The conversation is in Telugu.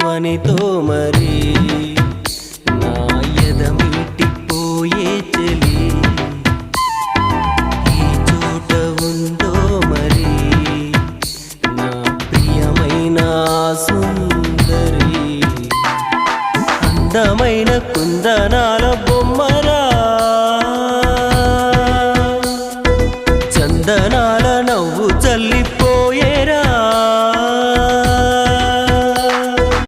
వనితో మరి నా ఎదమిటిపోయే చెలి ఈ చోట ఉందో మరి నా ప్రియమైన సుందరి అందమైన కుందనాల బొమ్మరా చందనాల నవ్వు చల్లిపోయేరా